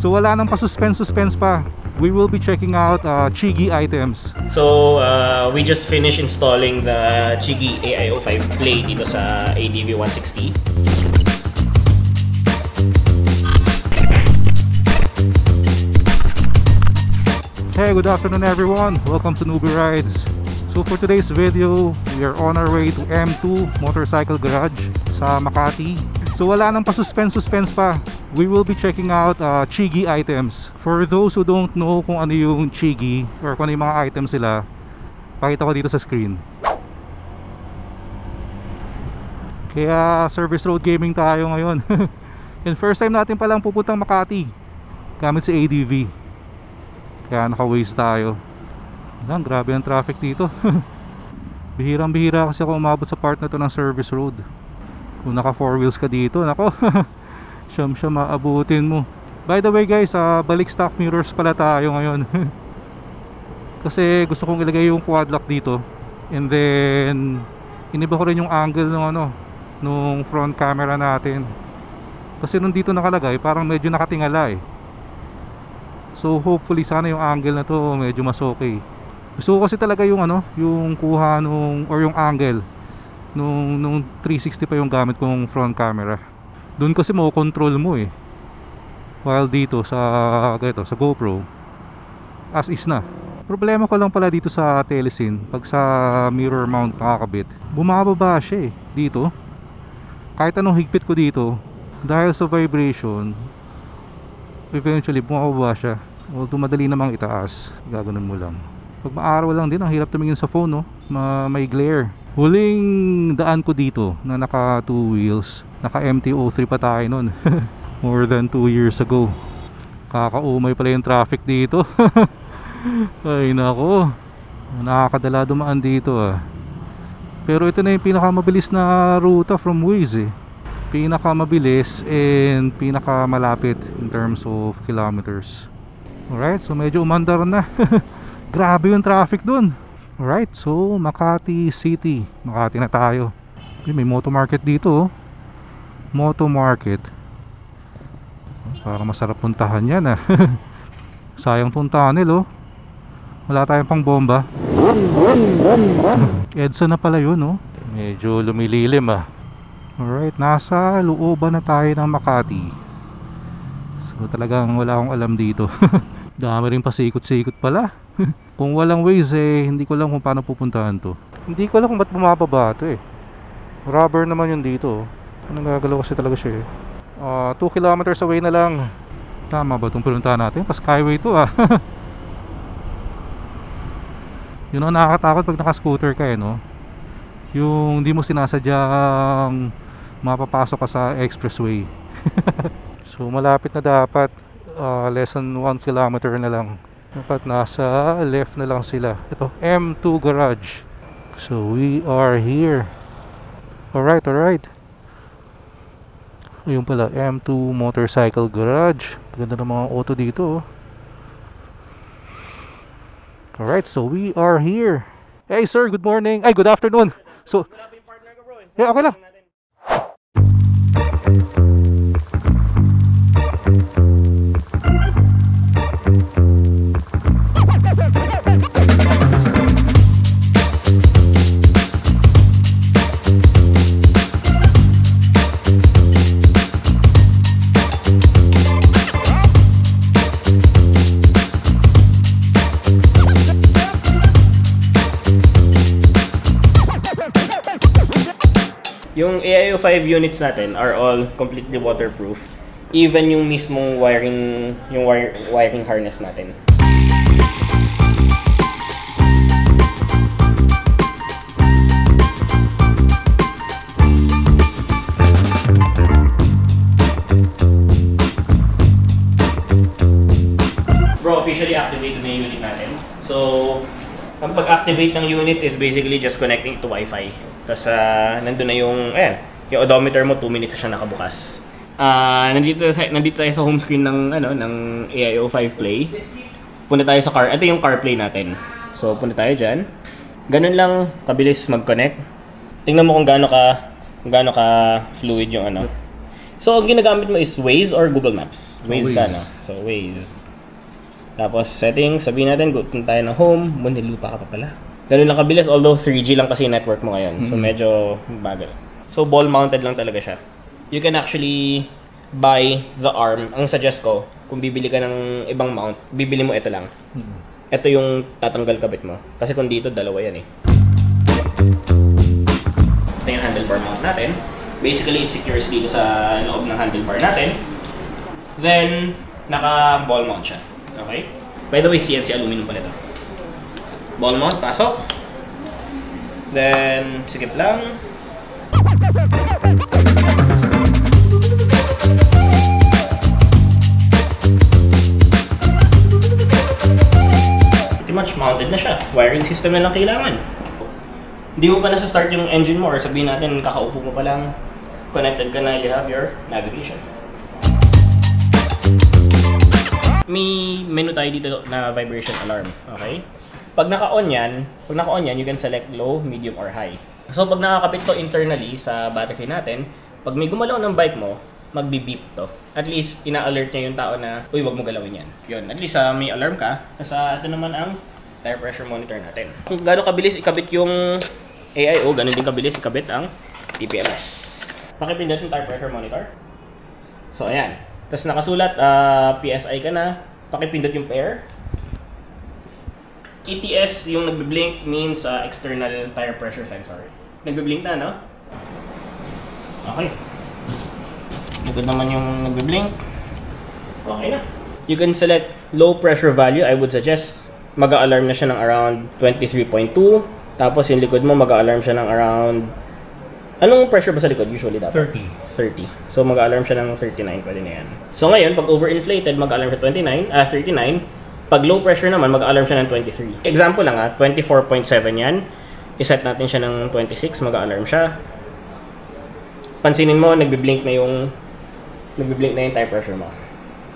So wala nang pa-suspense pa. We will be checking out Chigi items. So we just finished installing the Chigi AIO5 Play dito sa ADV 160. Hey, good afternoon everyone. Welcome to Newbie Rides. So for today's video, we are on our way to M2 Motorcycle Garage sa Makati. So wala nang pa-suspense pa. We will be checking out Chigi items. For those who don't know kung ano yung Chigi or kung ano yung mga items sila, pakita ko dito sa screen. Kaya service road gaming tayo ngayon. And first time natin palang pupuntang Makati gamit si ADV. Kaya naka-Waze tayo. Lang, grabe ang traffic dito. Bihirang-bihira kasi ako umabot sa part na to ng service road. Kung naka 4 wheels ka dito, nako, siyam maabutin mo. By the way guys, balik stock mirrors pala tayo ngayon. Kasi gusto kong ilagay yung quad lock dito. And then iniba ko rin yung angle ng nung front camera natin. Kasi nung dito nakalagay, parang medyo nakatingala eh. So hopefully sana yung angle na to medyo mas okay. Gusto ko kasi talaga yung yung kuha or yung angle nung 360 pa yung gamit kong front camera. Doon kasi mo-control mo eh. While dito sa GoPro as is na. Problema ko lang pala dito sa Telesin, pag sa mirror mount nakakabit, bumababa siya eh dito. Kahit anong higpit ko dito, dahil sa vibration, eventually bumababa siya. Although madali namang itaas, gaganon mo lang. Pag maaraw lang din, ang hirap tumingin sa phone, no? May glare. Huling daan ko dito na naka 2 wheels, naka MT-03 pa tayo nun. More than 2 years ago. Kakaumay pala yung traffic dito. Ay nako, nakakadala dumaan dito ah. Pero ito na yung pinakamabilis na ruta from Waze eh. Pinakamabilis and pinakamalapit in terms of kilometers. Alright, so medyo umandar na. Grabe yung traffic dun. Alright, so Makati City. Makati na tayo. May moto market dito oh. Moto market. Parang masarap puntahan yan ah. Sayang tong tunnel oh. Wala tayong pang bomba. EDSA na pala yun oh. Medyo lumililim ah. Alright, nasa looban na tayo ng Makati. So talagang wala akong alam dito. Dami rin pasikot-sikot pala. Kung walang Waze eh, hindi ko alam kung paano pupuntahan to. Hindi ko alam kung ba't bumababa to eh. Rubber naman yun dito. Anong gagalaw kasi talaga siya eh. 2 kilometers away na lang. Tama ba itong pinuntahan natin? Pa-skyway to ah. Yun ang nakakatakot pag naka-scooter ka eh no. Yung hindi mo sinasadyang mapapasok ka sa expressway. So malapit na dapat. Less than 1 kilometer na lang. Dapat nasa left na lang sila. Ito, M2 Garage. So we are here. Alright. Ayun pala, M2 Motorcycle Garage. Ganda ng mga auto dito. Alright, so we are here. Hey sir, good morning. Ay, good afternoon. So, yeah, okay lang. Yung AIO5 units natin are all completely waterproof. Even yung mismong wiring harness natin. Bro, officially activated na yung unit natin. So, ang pag-activate ng unit is basically just connecting to Wi-Fi. Tapos nandun na yung odometer mo, 2 minutes na siya nakabukas. Nandito tayo sa home screen ng AIO5 Play. Punta tayo sa car. Ito yung CarPlay natin. So punta tayo diyan. Ganun lang kabilis mag-connect. Tingnan mo kung gaano ka fluid yung So, ang ginagamit mo is Waze or Google Maps? Waze ka, Waze. no? So, Waze. Tapos, settings. Sabihin natin, go tayo na home. Muntinlupa ka pa pala. Ganun lang kabilis, although 3G lang kasi yung network mo ngayon. So, medyo bagal. So, ball-mounted lang talaga siya. You can actually buy the arm. Ang suggest ko, kung bibili ka ng ibang mount, bibili mo ito lang. Ito yung tatanggal kabit mo. Kasi kung dito, dalawa yan eh. Ito yung handlebar mount natin. Basically, it secures dito sa loob ng handlebar natin. Then, naka-ball mount siya. Okay? By the way, CNC aluminum pala ito. Ball mount, pasok. Then, sikip lang. Pretty much mounted na siya. Wiring system na lang kailangan. Hindi mo pa nasa-start yung engine mo or sabihin natin kakaupo mo pa lang, connected ka na, you have your navigation. May menu tayo dito na vibration alarm, okay? Pag naka-on yan, you can select low, medium, or high. So pag nakakapit to internally sa battery natin, pag may gumalaw ng bike mo, magbi-beep to. At least, ina-alert niya yung tao na, uy, wag mo galawin yan. Yun, at least may alarm ka. Kasi ito naman ang tire pressure monitor natin. Kung gaano kabilis ikabit yung AIO, ganun din kabilis ikabit ang TPMS. Pakipindot yung tire pressure monitor. So, ayan. Tapos nakasulat, PSI ka na. Pakipindot yung pair. ETS, yung nagbe-blink means external tire pressure sensor. Nagbe-blink na, no? Okay. Bukod naman yung nagbe-blink. Okay na. You can select low pressure value. I would suggest mag-a-alarm na siya ng around 23.2. Tapos yung likod mo mag-a-alarm siya ng around... Anong pressure ba sa likod usually dapat? 30. So mag-a-alarm siya ng 39, pwede na yan. So ngayon, pag overinflated, mag-a-alarm siya 39. Pag low pressure naman, mag-a-alarm siya ng 23. Example lang 24.7 yan. I-set natin siya ng 26, mag-a-alarm siya. Pansinin mo, nagbi-blink na yung tire pressure mo.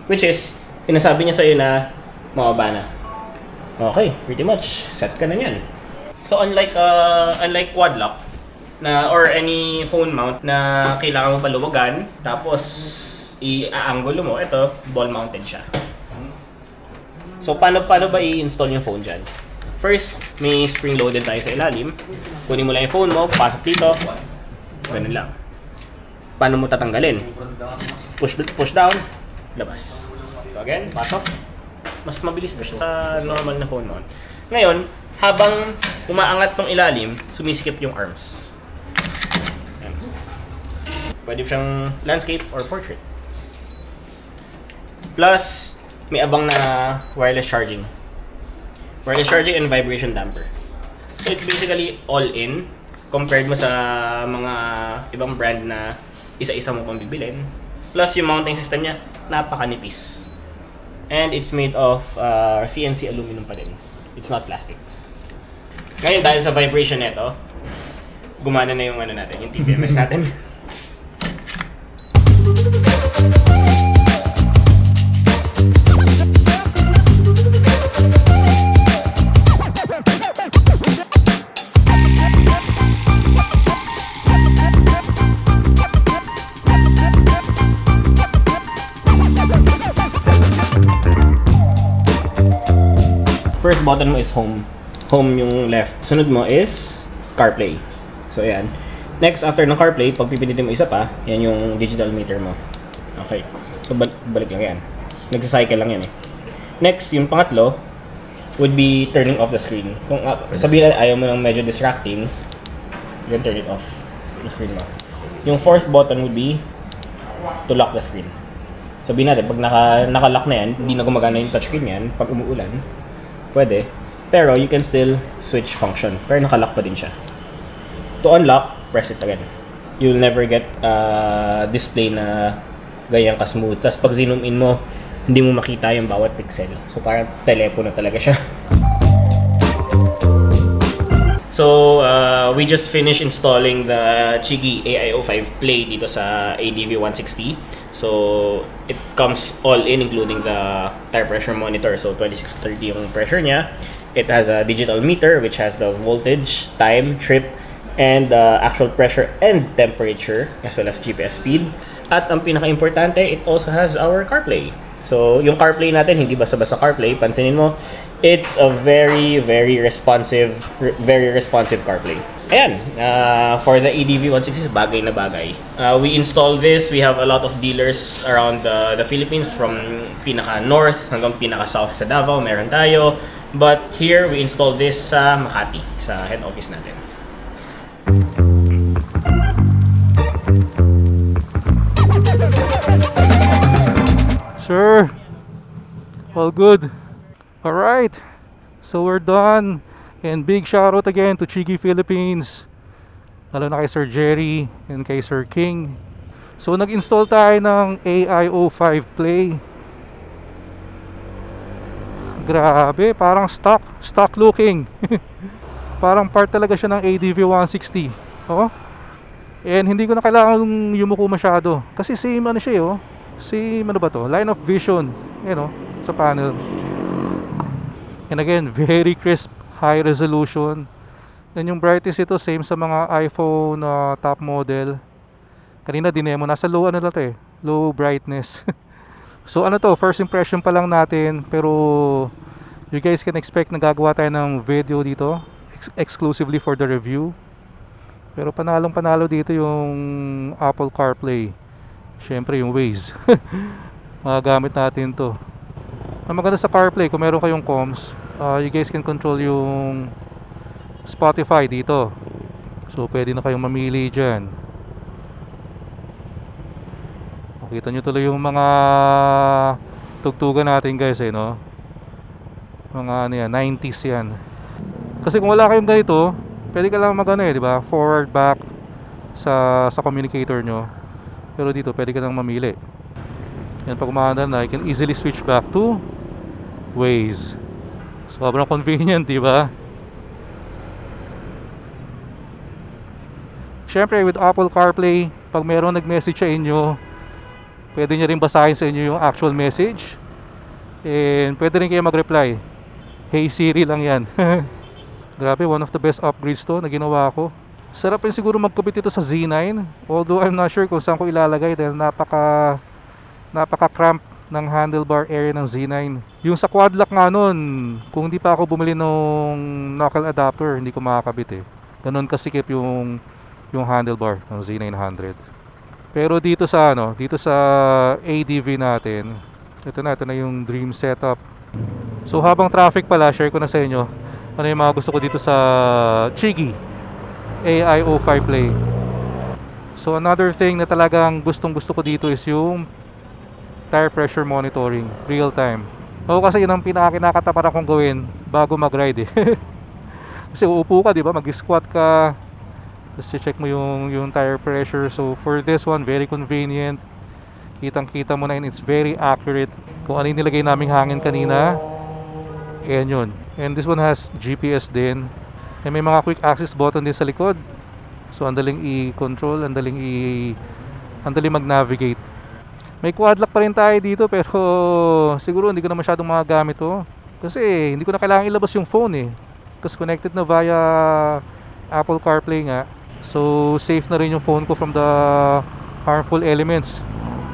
Which is, pinasabi niya sa'yo na mababa na. Okay, pretty much. Set ka na yan. So unlike quad lock, or any phone mount na kailangan mo paluwagan, tapos i-aangulo mo, ito, ball mounted siya. So paano ba i-install yung phone dyan? First, may spring loaded tayo sa ilalim. Kunin mo lang yung phone mo, pasok dito. Ganun lang. Paano mo tatanggalin? Push down, labas. So again, pasok. Mas mabilis pa siya sa normal na phone mount. Ngayon, habang umaangat tong ilalim, sumisikip yung arms. Pwede siyang landscape or portrait. Plus, may abang na wireless charging. Wireless charging and vibration damper. So, it's basically all-in compared mo sa mga ibang brand na isa-isa mo pang bibilin. Plus, yung mounting system niya, napakanipis. And it's made of CNC aluminum pa din. It's not plastic. Ngayon, dahil sa vibration nito, gumana na yung yung TPMS natin. First button mo is home. Home yung left. Sunod mo is CarPlay. So, ayan. Next, after ng CarPlay, pag pipindutin mo isa pa, yan yung digital meter mo. Okay. So, balik lang yan. Nagsacycle lang yan eh. Next, yung pangatlo would be turning off the screen. Kung sabihin na ayaw mo ng medyo distracting, you can turn it off the screen mo. Yung fourth button would be to lock the screen. Sabihin natin, pag naka-lock na yan, hindi na gumagana yung touchscreen yan, pag umuulan, pwede. Pero you can still switch function. Pero naka-lock pa din siya. To unlock, press it again. You'll never get display na ganyan ka-smooth. Tapos pag zoom in mo, hindi mo makita yung bawat pixel. So parang telepono talaga siya. So, we just finished installing the Chigi AIO5 Play dito sa ADV160. So, it comes all in, including the tire pressure monitor. So, 2630 yung pressure niya. It has a digital meter, which has the voltage, time, trip, and actual pressure and temperature, as well as GPS speed. At ang pinaka-importante, it also has our CarPlay. So, yung CarPlay natin, hindi basta-basta CarPlay. Pansinin mo, it's a very responsive CarPlay. Ayan, for the EDV 160, bagay na bagay. We install this. We have a lot of dealers around the Philippines, from pinaka-north hanggang pinaka-south sa Davao, meron tayo. But here, we install this sa Makati, sa head office natin. Sure, all good. Alright, so we're done. And big shoutout again to Chigi Philippines, lalo na kay Sir Jerry and kay Sir King. So nag-install tayo ng AI05 Play. Grabe, parang stock looking. Parang part talaga siya ng ADV 160. Oh. And hindi ko na kailangan yumuko masyado, kasi same ano siya, oh. Same ano ba to? Line of vision, sa panel. And again, very crisp, high resolution. And yung brightness ito same sa mga iPhone top model. Kanina dinemo, nasa low ano lang to eh, low brightness. So ano to, first impression pa lang natin, pero you guys can expect na gagawa tayo ng video dito exclusively for the review. Pero panalo dito yung Apple CarPlay. Syempre yung Waze. Magagamit natin to. Ang maganda sa CarPlay, kung meron kayong comms, you guys can control yung Spotify dito. So pwede na kayong mamili dyan. Makita nyo tuloy yung mga tugtugan natin guys, no? Mga ano yan, 90s yan. Kasi kung wala kayong ganito, pwede ka lang di ba? Forward, back sa communicator nyo. Pero dito pwede ka lang mamili. Yan, pag umaandar na, you can easily switch back to Waze. Sobrang convenient, di ba? Syempre with Apple CarPlay, pag meron nag-message sa inyo, pwede nyo rin basahin sa inyo yung actual message. And pwede rin kayo mag-reply. Hey Siri lang yan. Grabe, one of the best upgrades to na ginawa ko. Sarap rin siguro magkabit ito sa Z9. Although I'm not sure kung saan ko ilalagay dahil napaka-cramp ng handlebar area ng Z9. Yung sa quad lock nga nun, kung hindi pa ako bumili ng knuckle adapter, hindi ko makakabit eh. Ganun kasikip yung handlebar ng Z900. Pero dito sa ADV natin, ito na yung dream setup. So habang traffic pala, share ko na sa inyo ano yung mga gusto ko dito sa Chigi AI05 Play. So another thing na talagang gustong gusto ko dito is yung tire pressure monitoring, real time. Kasi yun ang pinakakinakataparan kong gawin bago mag-ride eh. Kasi uupo ka, di ba? Mag-squat ka, tapos check mo yung tire pressure. So for this one, very convenient. Kitang-kita mo na, and it's very accurate. Kung ano yung nilagay naming hangin kanina, ayan yun. And this one has GPS din. And may mga quick access button din sa likod. So ang daling i-control, ang daling mag-navigate. May quad lock pa rin tayo dito, pero siguro hindi ko na masyadong magagamit to. Kasi hindi ko na kailangan ilabas yung phone eh. Kasi connected na via Apple CarPlay nga. So safe na rin yung phone ko from the harmful elements.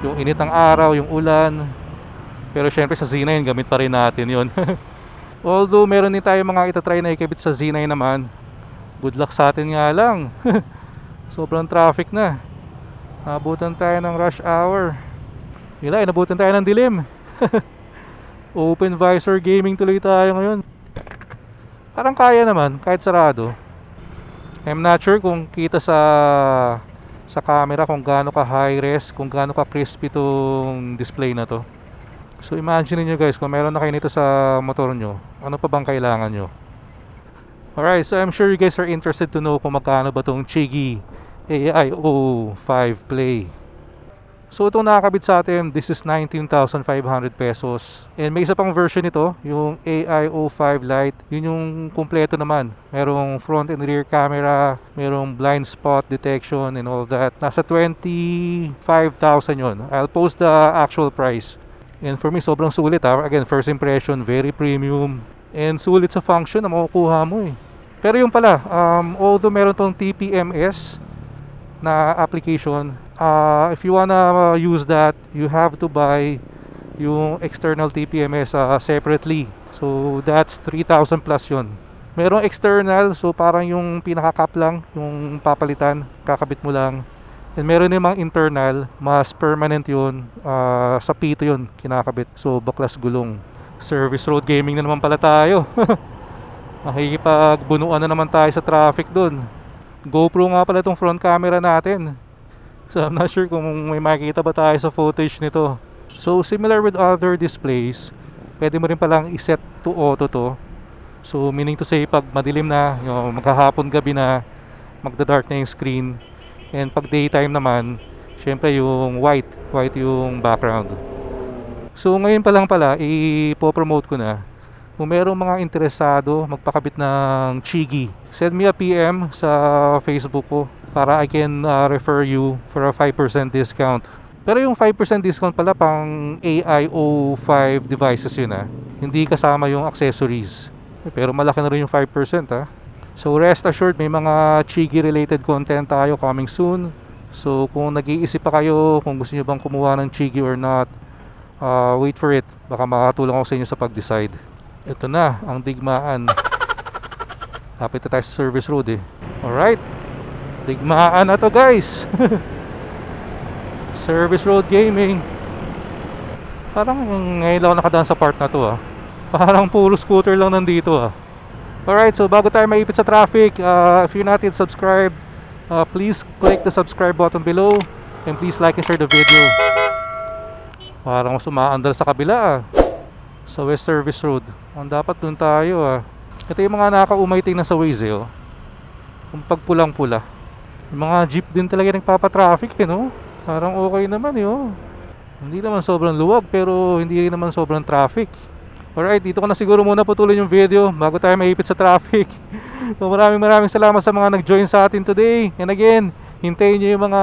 Yung init ng araw, yung ulan. Pero syempre sa Z9 gamit pa rin natin yun. Although meron din tayo mga itatry na ikabit sa Z9 naman. Good luck sa atin nga lang. Sobrang traffic na. Nabutan tayo ng rush hour. Inabutan tayo ng dilim. Open visor gaming tuloy tayo ngayon. Parang kaya naman, kahit sarado. I'm not sure kung kita sa camera kung gaano ka high res, kung gaano ka crispy itong display na to. So imagine niyo guys, kung meron na kayo nito sa motor nyo, ano pa bang kailangan nyo? Alright, so I'm sure you guys are interested to know kung magkano ba itong Chigi AI05 Play. So itong nakakabit sa atin, this is 19,500 pesos. And may isa pang version nito, yung AI05 Lite. Yun yung kumpleto naman. Merong front and rear camera, merong blind spot detection and all that. Nasa 25,000 yun. I'll post the actual price. And for me, sobrang sulit ha. Again, first impression, very premium. And sulit sa function na makukuha mo eh. Pero yung pala, although meron tong TPMS na application, If you wanna use that, you have to buy yung external TPMS separately. So that's 3,000 plus yun. Merong external, so parang yung pinaka-cap lang yung papalitan, kakabit mo lang. And meron namang internal, mas permanent yun, sa pito yun kinakabit. So baklas gulong. Service road gaming na naman pala tayo. Makikipagbunuan na naman tayo sa traffic dun. GoPro nga pala itong front camera natin. So I'm not sure kung may makikita ba tayo sa footage nito. So similar with other displays, pwede mo rin palang iset to auto to. So meaning to say, pag madilim na, yung maghahapon gabi na, magda-dark na yung screen. And pag daytime naman, syempre yung white yung background. So ngayon pa lang pala, ipopromote ko na. Kung merong mga interesado magpakabit ng Chigi, send me a PM sa Facebook ko para I can refer you for a 5% discount. Pero yung 5% discount pala pang AIO5 devices yun hindi kasama yung accessories. Pero malaki na rin yung 5% So rest assured, may mga Chigi related content tayo coming soon. So kung nag-iisip pa kayo kung gusto nyo bang kumuha ng Chigi or not, wait for it. Baka makatulong ako sa inyo sa pag-decide. Ito na ang digmaan. Lapit na tayo sa service road Alright, digmaan na to guys. Service road gaming. Parang ngayon lang nakadaan sa part na to Parang puro scooter lang nandito Alright, so bago tayo maipit sa traffic, if you're not yet subscribed, please click the subscribe button below. And please like and share the video. Parang mas umaandar sa kabila sa West Service Road. Ang dapat dun tayo Ito yung mga nakaumaiting na sa Waze Kung pagpulang-pula. Yung mga jeep din talaga nagpapatraffic no? Parang okay naman Hindi naman sobrang luwag pero hindi rin naman sobrang traffic. Alright, dito ko na siguro muna putulin yung video bago tayo maipit sa traffic. So maraming salamat sa mga nag-join sa atin today. And again, hintayin nyo yung mga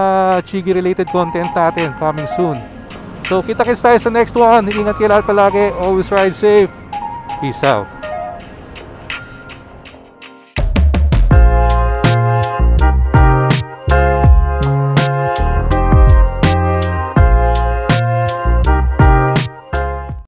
Chigi related content natin coming soon. So kita-kits tayo sa next one. Ingat kayo lahat palagi. Always ride safe. Peace out.